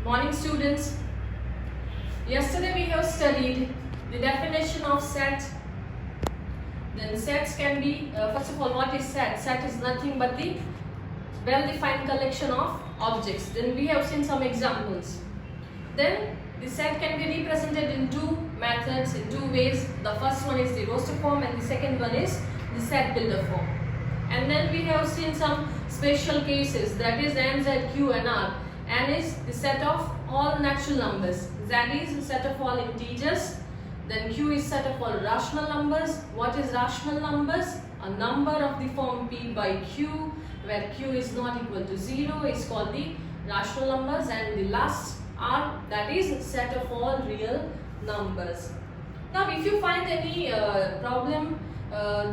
Morning students. Yesterday we have studied the definition of set. Then sets can be, first of all, what is set? Set is nothing but the well-defined collection of objects. Then we have seen some examples. Then the set can be represented in two methods, in two ways. The first one is the roster form and the second one is the set builder form. And then we have seen some special cases, that is n, z, q and r. N is the set of all natural numbers, z is the set of all integers, then q is set of all rational numbers. What is rational numbers? A number of the form p by q, where q is not equal to 0 is called the rational numbers, and the last r, that is set of all real numbers. Now if you find any problem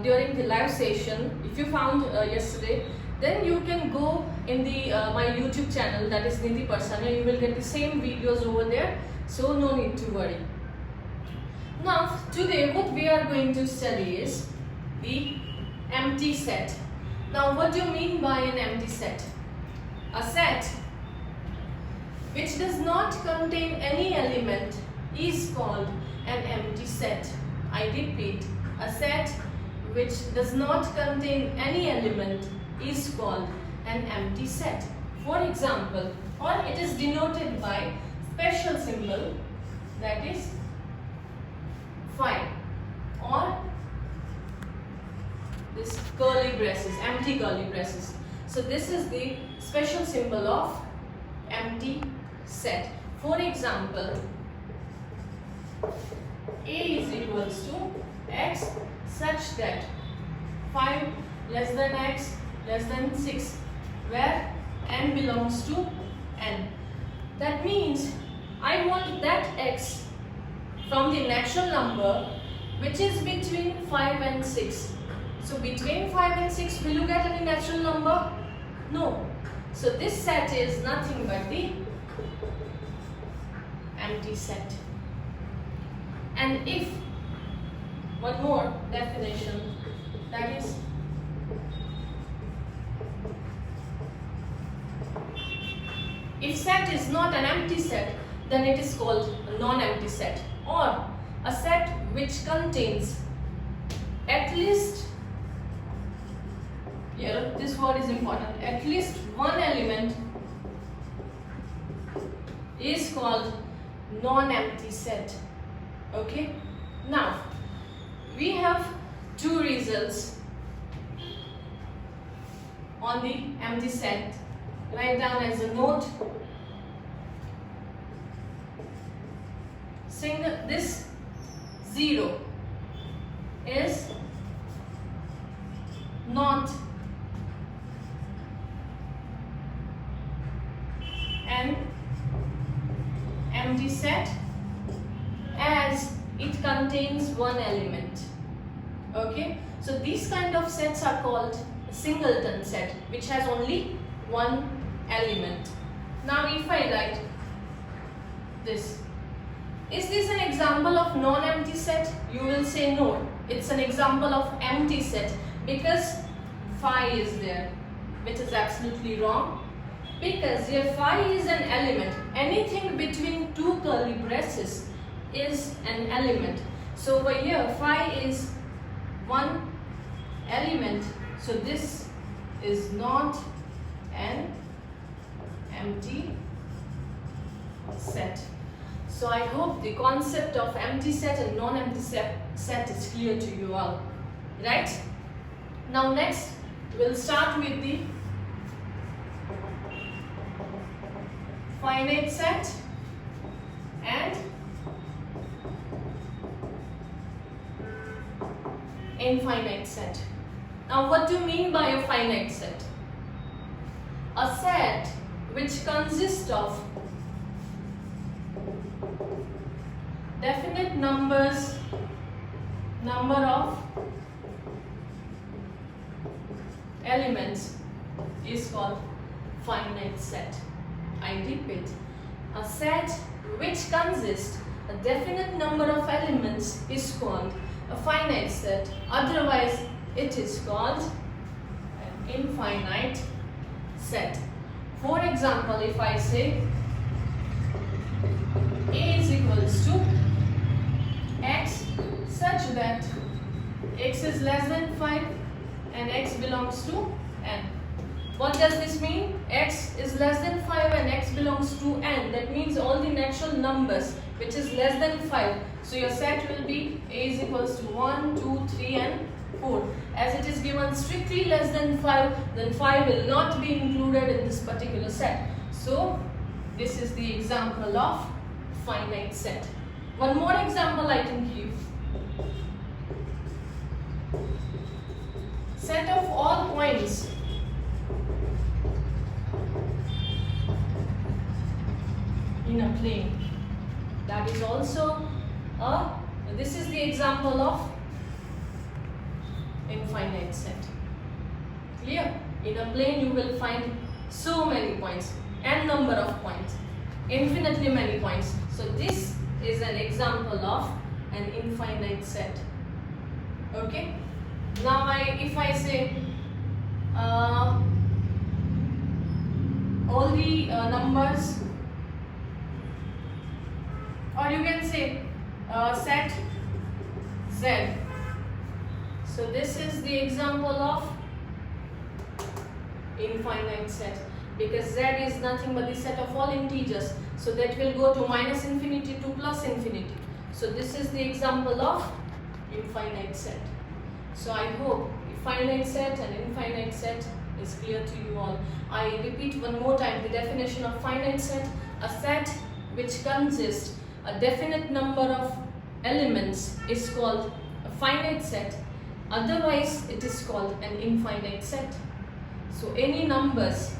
during the live session, if you found yesterday, then you can go in the my YouTube channel, that is Nidhi Parsana. You will get the same videos over there, so no need to worry. Now today what we are going to study is the empty set. Now what do you mean by an empty set? A set which does not contain any element is called an empty set. I repeat, a set which does not contain any element is called an empty set. For example, or it is denoted by special symbol, that is phi, or this curly braces, empty curly braces. So this is the special symbol of empty set. For example, a is equals to x such that 5 less than x less than 6, where n belongs to n. That means I want that x from the natural number which is between 5 and 6. So between 5 and 6, will you get any natural number? No. So this set is nothing but the empty set. And if, one more definition, that is if set is not an empty set, then it is called a non-empty set, or a set which contains at least, here this word is important, at least one element is called non-empty set. Okay, now we have two results on the empty set. Write down as a note. This 0 is not an empty set as it contains one element. Okay, so these kind of sets are called a singleton set, which has only one element. Now if I write this, is this an example of non-empty set? You will say no, it's an example of empty set, because phi is there, which is absolutely wrong, because here phi is an element. Anything between two curly braces is an element. So over here phi is one element, so this is not an empty set. So I hope the concept of empty set and non-empty set is clear to you all, right? Now next we'll start with the finite set and infinite set. Now what do you mean by a finite set? A set which consists of definite number of elements is called finite set. I repeat, a set which consists a definite number of elements is called a finite set. Otherwise it is called an infinite set. For example, if I say equals to x such that x is less than 5 and x belongs to n. What does this mean? X is less than 5 and x belongs to n. That means all the natural numbers which is less than 5. So your set will be a is equals to 1, 2, 3 and 4. As it is given strictly less than 5, then 5 will not be included in this particular set. So this is the example of finite set. One more example I can give. Set of all points in a plane. That is also this is the example of infinite set. Clear? In a plane you will find so many points, n number of points, infinitely many points. So this is an example of an infinite set. Okay? Now if I say all the numbers, or you can say set Z. So this is the example of infinite set, because Z is nothing but the set of all integers. So that will go to minus infinity to plus infinity. So this is the example of infinite set. So I hope finite set and infinite set is clear to you all. I repeat one more time the definition of finite set: a set which consists a definite number of elements is called a finite set. Otherwise it is called an infinite set. So any numbers,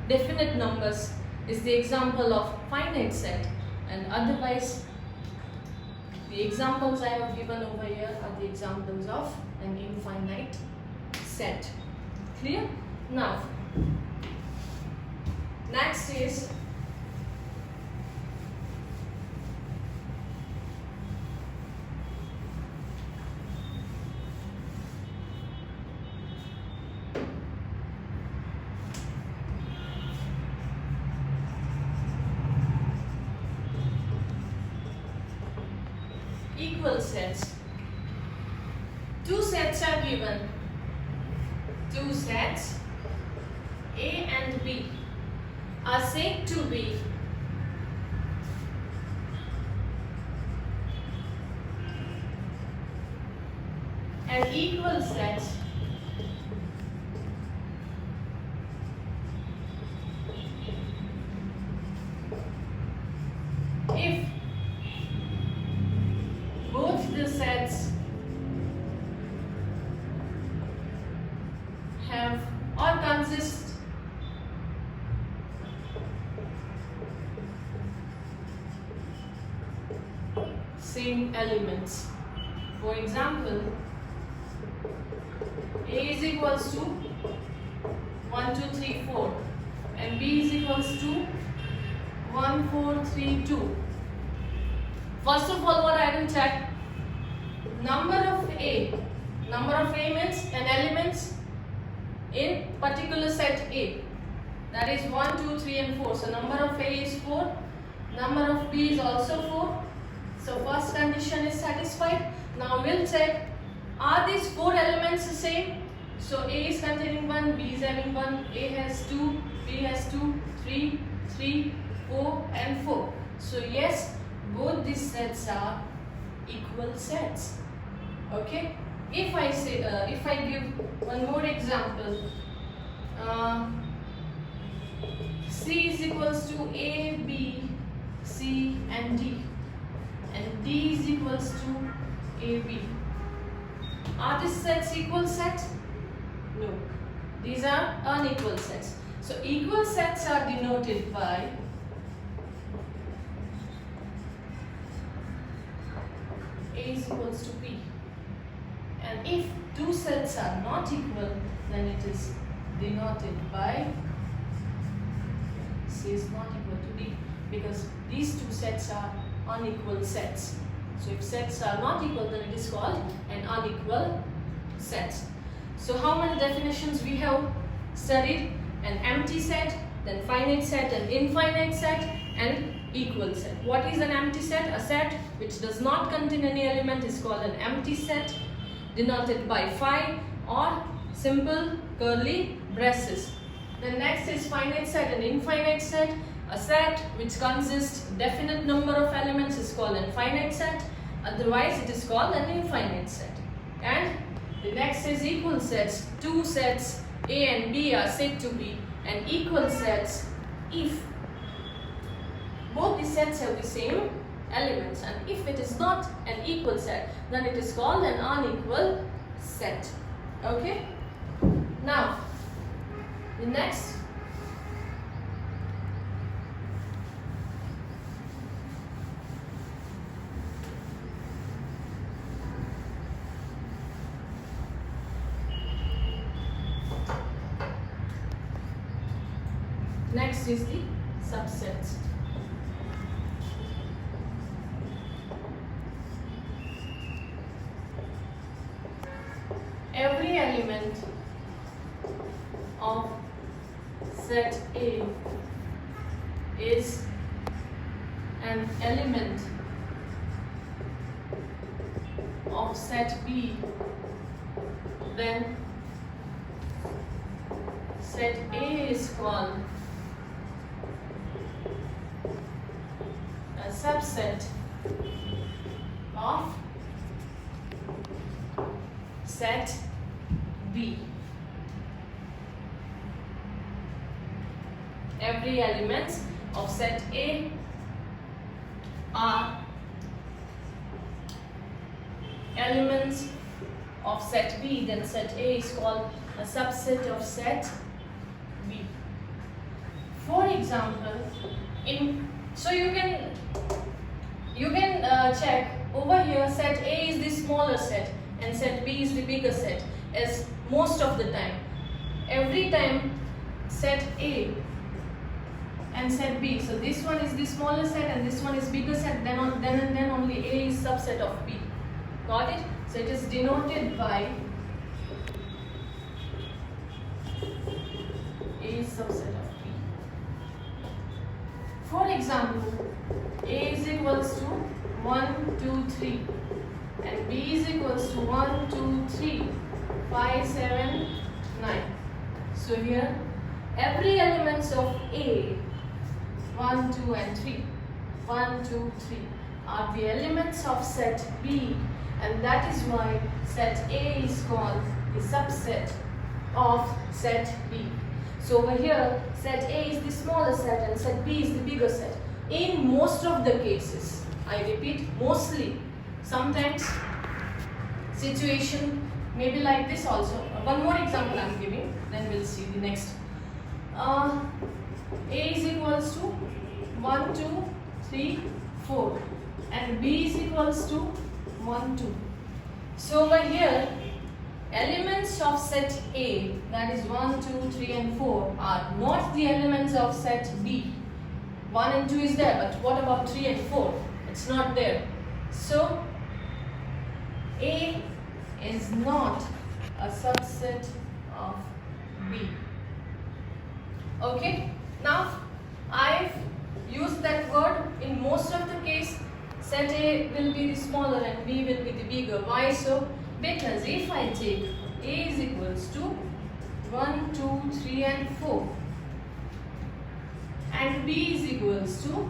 definite numbers, is the example of finite set, and otherwise the examples I have given over here are the examples of an infinite set. Clear? Now next is equal sets. Two sets are given. Two sets A and B are said to be an equal set if both the sets have or consist same elements. For example, A is equals to 1, 2, 3, 4 and B is equals to 1, 4, 3, 2. First of all, what I will check, number of A. Number of A means an elements in particular set A. That is 1, 2, 3 and 4. So number of A is 4. Number of B is also 4. So first condition is satisfied. Now we'll check, are these 4 elements the same? So A is containing 1, B is having 1, A has 2, B has 2, 3, 3, 4 and 4. So yes, both these sets are equal sets. Okay. If I say, if I give one more example, C is equals to A, B, C and D, and D is equals to A, B. Are these sets equal sets? No. These are unequal sets. So equal sets are denoted by A is equals to B. And if two sets are not equal, then it is denoted by C is not equal to D, because these two sets are unequal sets. So if sets are not equal, then it is called an unequal set. So how many definitions we have studied? An empty set, then finite set and infinite set, an equal set. What is an empty set? A set which does not contain any element is called an empty set, denoted by phi or simple curly braces. The next is finite set and infinite set. A set which consists definite number of elements is called an finite set, otherwise it is called an infinite set. And the next is equal sets. Two sets A and B are said to be an equal sets if both the sets have the same elements, and if it is not an equal set, then it is called an unequal set. Okay? Now, the next is the subsets. Every element of set A is an element of set B, then set A is called a subset of set B. Every element of set A are elements of set B, then set A is called a subset of set B. For example, so you can check over here, set A is the smaller set and set B is the bigger set, as most of the time. Every time set A and set B, so this one is the smaller set and this one is bigger set, then only A is subset of B. Got it? So it is denoted by A is subset of B. For example, A is equals to 1, 2, 3 and B is equals to 1, 2, 3, 5, 7, 9. So here every elements of A, 1, 2 and 3, 1, 2, 3 are the elements of set B, and that is why set A is called the subset of set B. So over here, set A is the smaller set and set B is the bigger set. In most of the cases, I repeat, mostly, sometimes situation may be like this also. One more example I am giving, then we'll see the next. A is equals to 1, 2, 3, 4 and B is equals to 1, 2. So over here, elements of set A, that is 1, 2, 3 and 4 are not the elements of set B. 1 and 2 is there, but what about 3 and 4? It's not there. So A is not a subset of B. Okay, now I've used that word in most of the case. Set A will be the smaller and B will be the bigger. Why so? Because if I take A is equals to 1, 2, 3 and 4 and B is equals to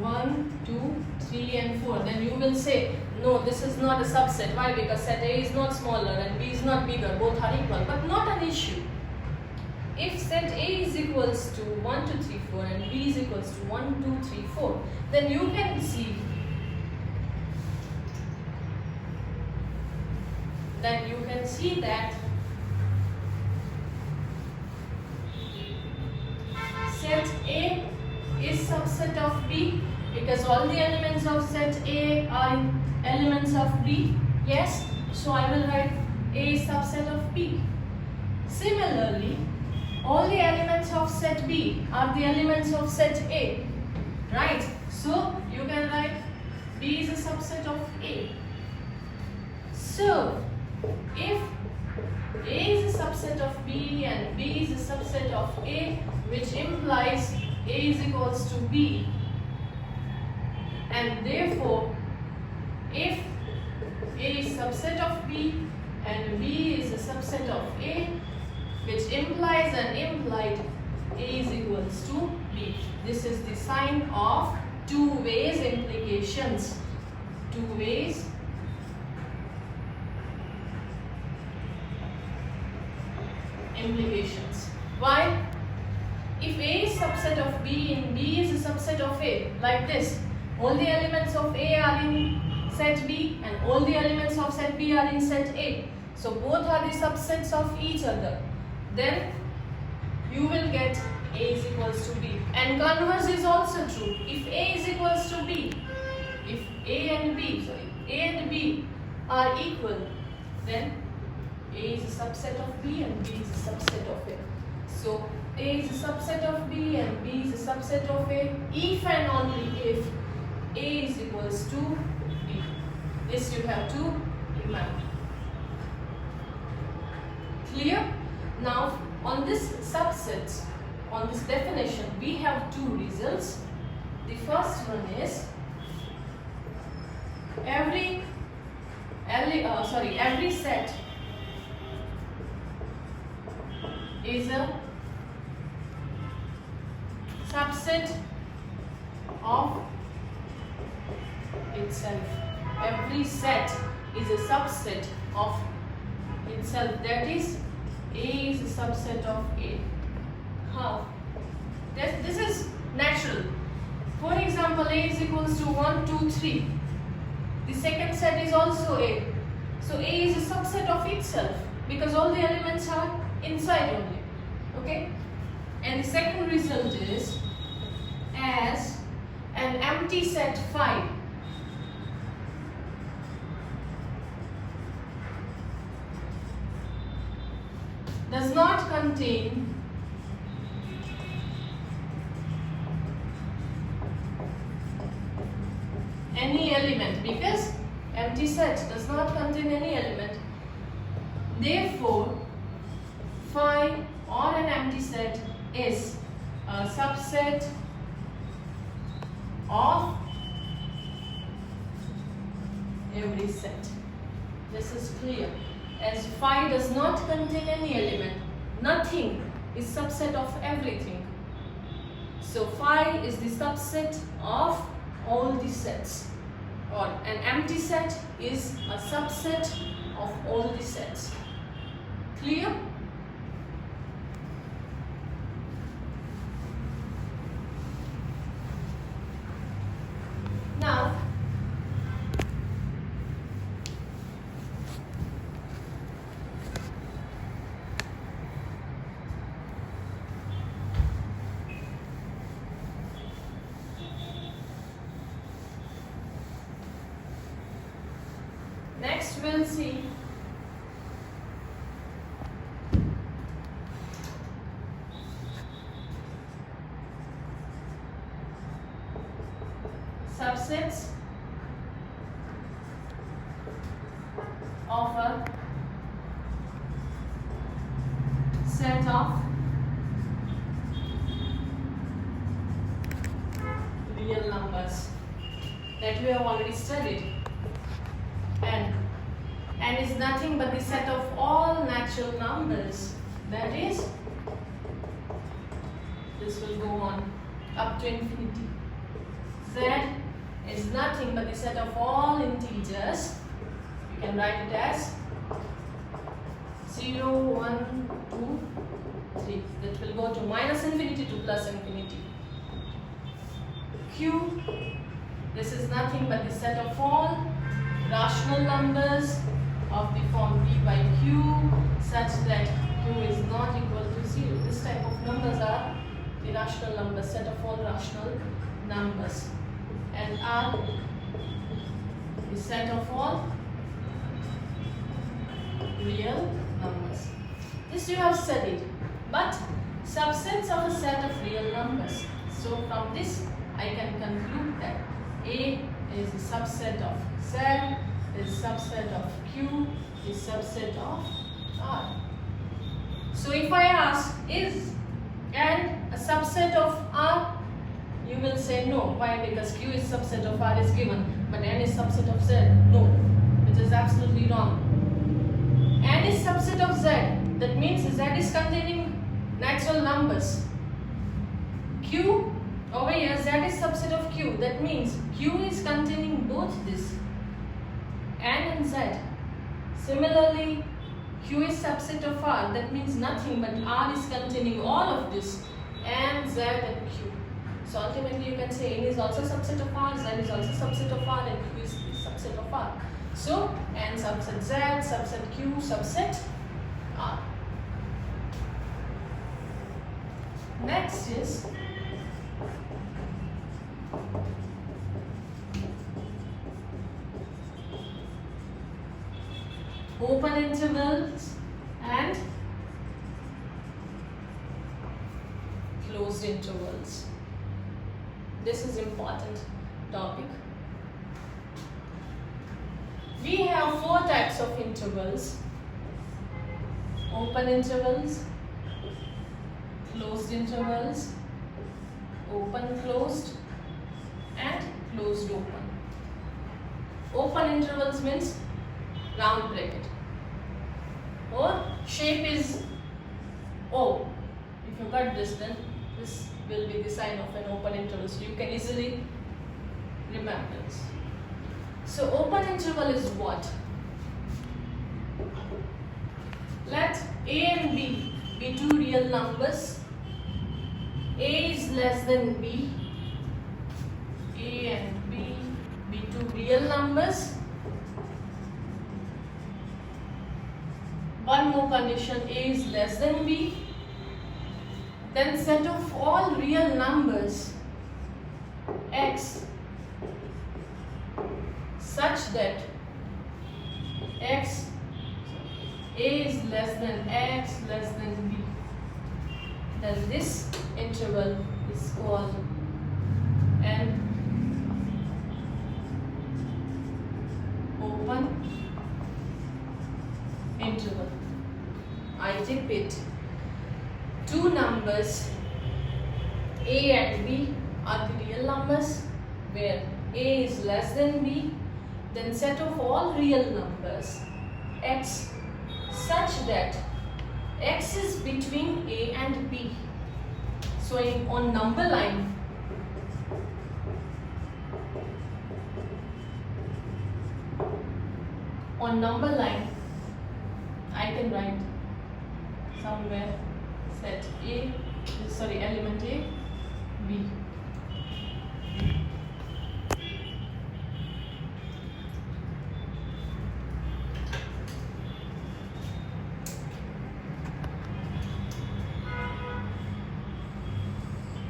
1, 2, 3 and 4, then you will say, no, this is not a subset. Why? Because set A is not smaller and B is not bigger. Both are equal, but not an issue. If set A is equals to 1, 2, 3, 4 and B is equals to 1, 2, 3, 4, then you can see that set A is subset of B, because all the elements of set A are elements of B. Yes, so I will write A is subset of B. Similarly, all the elements of set B are the elements of set A, right? So you can write B is a subset of A. So if A is a subset of B and B is a subset of A, which implies A is equals to B, and therefore if A is subset of B and B is a subset of A, which implies and implied A is equals to B. This is the sign of two ways implications. Two ways implications. Why? If A is subset of B and B is a subset of A, like this, all the elements of A are in set B and all the elements of set B are in set A. So both are the subsets of each other. Then you will get A is equals to B. And converse is also true. If A is equals to B, if A and B are equal, then A is a subset of B and B is a subset of A. So A is a subset of B and B is a subset of A if and only if A is equals to B. This you have to remember. Clear? Now on this subset, on this definition, we have two results. The first one is every set is a subset of itself. Every set is a subset of itself. That is, A is a subset of A. How? This is natural. For example, A is equals to 1, 2, 3. The second set is also A. So A is a subset of itself because all the elements are inside only. Okay? And the second result is as an empty set phi does not contain any element, because empty set does not contain any element. Therefore, phi or an empty set is a subset of every set. This is clear. As phi does not contain any element, nothing is subset of everything. So phi is the subset of all the sets, or an empty set is a subset of all the sets. Clear? Now, next we'll see subsets of a set of real numbers that we have already studied. And n is nothing but the set of all natural numbers. That is, this will go on up to infinity. Z is nothing but the set of all integers. You can write it as 0, 1, 2, 3. That will go to minus infinity to plus infinity. Q, this is nothing but the set of all rational numbers of the form p by q such that q is not equal to 0. This type of numbers are the rational numbers, set of all rational numbers. And R is set of all real numbers. This you have studied, but subsets of a set of real numbers. So from this I can conclude that A is a subset of Z, is subset of Q, is subset of R. So if I ask, is N a subset of R? You will say no. No. Why? Because Q is subset of R is given, but N is subset of Z. No, which is absolutely wrong. N is subset of Z. That means Z is containing natural numbers. Q over here, Z is subset of Q. That means Q is containing both this, N and Z. Similarly, Q is subset of R. That means nothing but R is containing all of this, N, Z and Q. So ultimately you can say N is also subset of R, Z is also subset of R, and Q is subset of R. So N subset Z, subset Q, subset R. Next is open intervals and closed intervals. This is important topic. We have 4 types of intervals: open intervals, closed intervals, open closed and closed open. Open intervals means round bracket, or shape is O. If you cut this, then this will be the sign of an open interval, so you can easily remember this. So open interval is what? Let A and B be 2 real numbers. A is less than B. A and B be 2 real numbers. One more condition: A is less than B. Then set of all real numbers x such that x, A is less than x less than B. Then this interval is called an open interval. I repeat, 2 numbers A and B are the real numbers, where A is less than B. Then set of all real numbers x such that x is between A and B. So on number line, I can write somewhere set element A, B.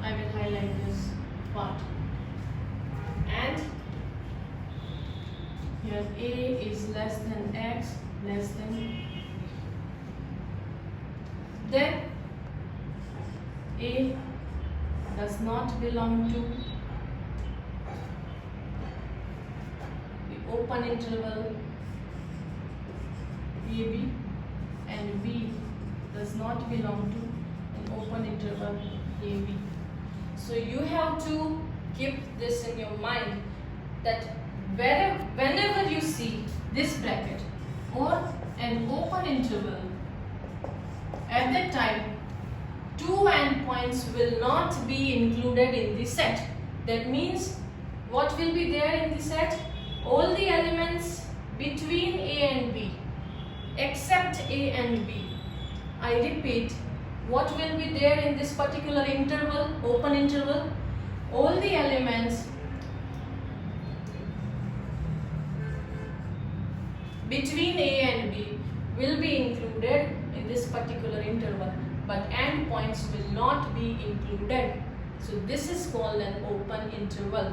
I will highlight this part. And here A is less than x less than B. Then A does not belong to the open interval AB, and B does not belong to an open interval AB. So you have to keep this in your mind, that whenever you see this bracket or an open interval, at that time 2 endpoints will not be included in the set. That means what will be there in the set? All the elements between A and B except A and B. I repeat, what will be there in this particular interval, open interval? All the elements between A and B will be included in this particular interval, but endpoints will not be included. So this is called an open interval.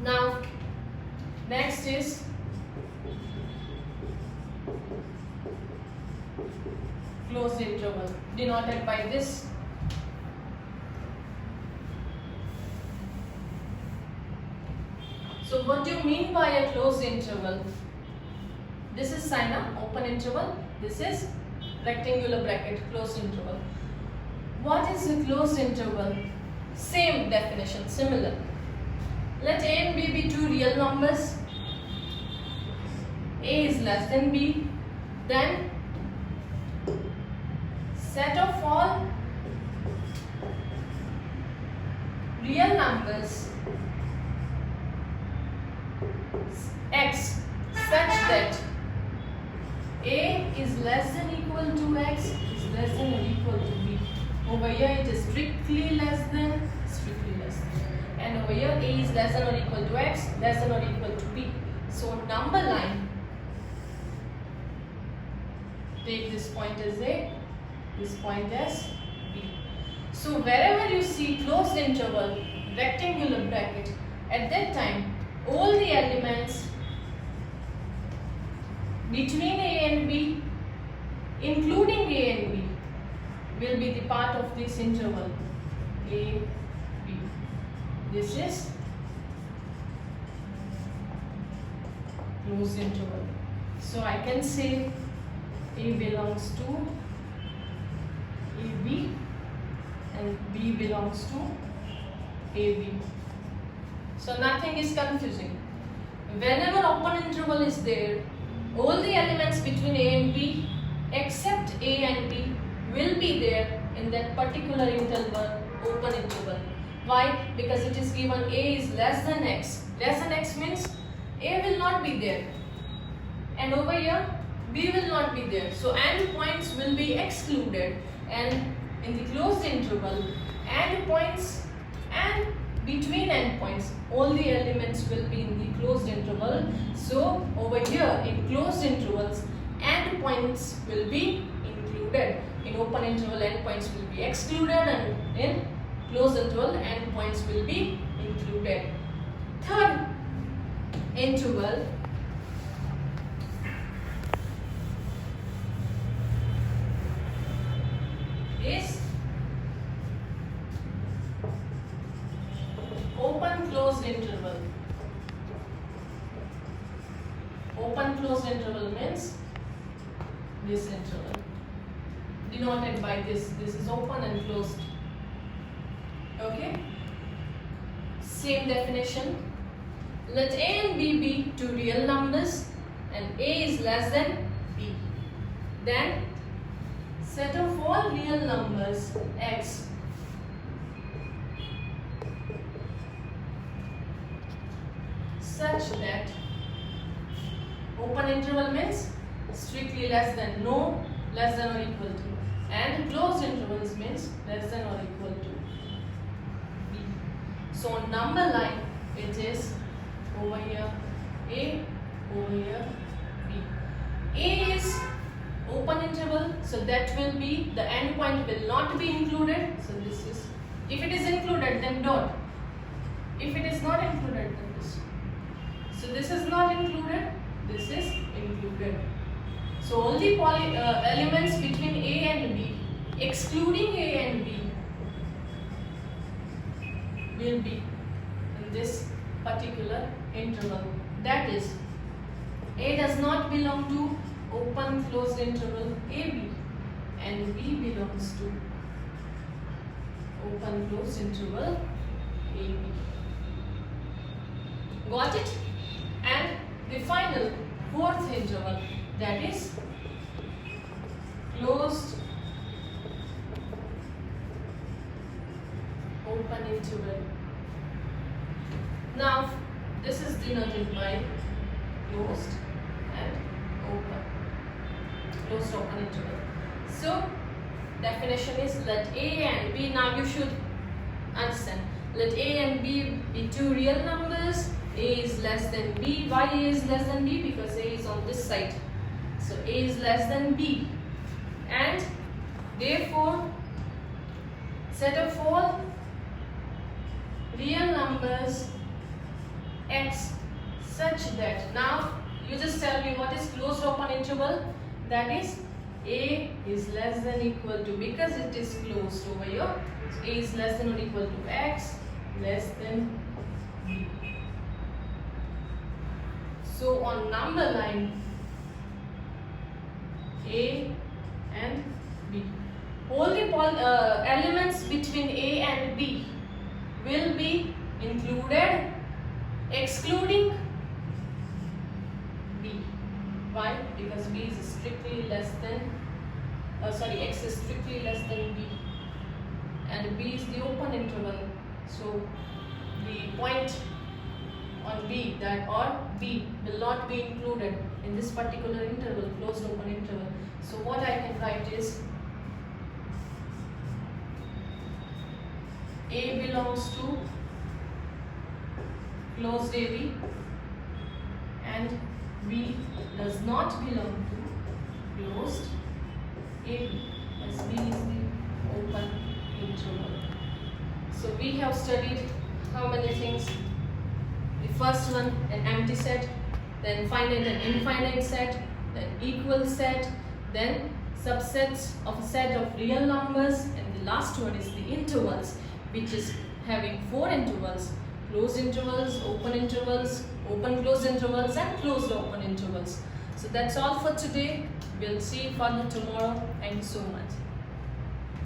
Now, next is closed interval, denoted by this. So what do you mean by a closed interval? This is sign of open interval. This is rectangular bracket, closed interval. What is a closed interval? Same definition, similar. Let A and B be two real numbers. A is less than B. Then set of all real numbers x such that A is less than equal to x is less than or equal to B. Over here it is strictly less than, and over here A is less than or equal to x, less than or equal to B. So number line, take this point as A, this point as B. So wherever you see closed interval, rectangular bracket, at that time all the elements between A and B, including A and B, will be the part of this interval A, B. This is closed interval. So I can say A belongs to AB and B belongs to AB. So nothing is confusing. Whenever open interval is there, all the elements between A and B except A and B will be there in that particular interval, open interval. Why? Because it is given A is less than x. Less than x means A will not be there, and over here B will not be there. So end points will be excluded, and in the closed interval, end points and between endpoints, all the elements will be in the closed interval. So over here in closed intervals, endpoints will be included. In open interval, endpoints will be excluded, and in closed interval, endpoints will be included. Third interval is open closed interval. Open closed interval means this interval denoted by this. This is open and closed. Okay. Same definition. Let A and B be two real numbers and A is less than B. Then set of all real numbers x such that open interval means strictly less than, no, less than or equal to, and closed intervals means less than or equal to B. So on number line it is over here A, over here B. A is open interval, so that will be, the end point will not be included. So this is, if it is included then dot, if it is not included then this. So this is not included, this is included. So all the elements between A and B, excluding A and B, will be in this particular interval. That is, A does not belong to open closed interval AB and B belongs to open closed interval AB. Got it? And the final fourth interval, that is closed open interval. Now this is denoted by closed and open. Closed open interval. So definition is, let A and B, now you should understand, let A and B be two real numbers. A is less than B. Why A is less than B? Because A is on this side. So A is less than B, and therefore set of all real numbers x such that, now you just tell me what is closed open interval. That is, A is less than equal to, because it is closed over here, so A is less than or equal to x less than B. So on number line A and B, all the elements between A and B will be included excluding B. Why? Because B is strictly less than X is strictly less than B, and B is the open interval. So the point on B B will not be included in this particular interval, closed open interval. So what I can write is A belongs to closed AB and B does not belong to closed AB, as B is the open interval. So we have studied how many things? The first one, an empty set, then finite and infinite set, then equal set, then subsets of a set of real numbers, and the last one is the intervals, which is having 4 intervals: closed intervals, open closed intervals, and closed open intervals. So that's all for today. We'll see you further tomorrow. Thank you so much.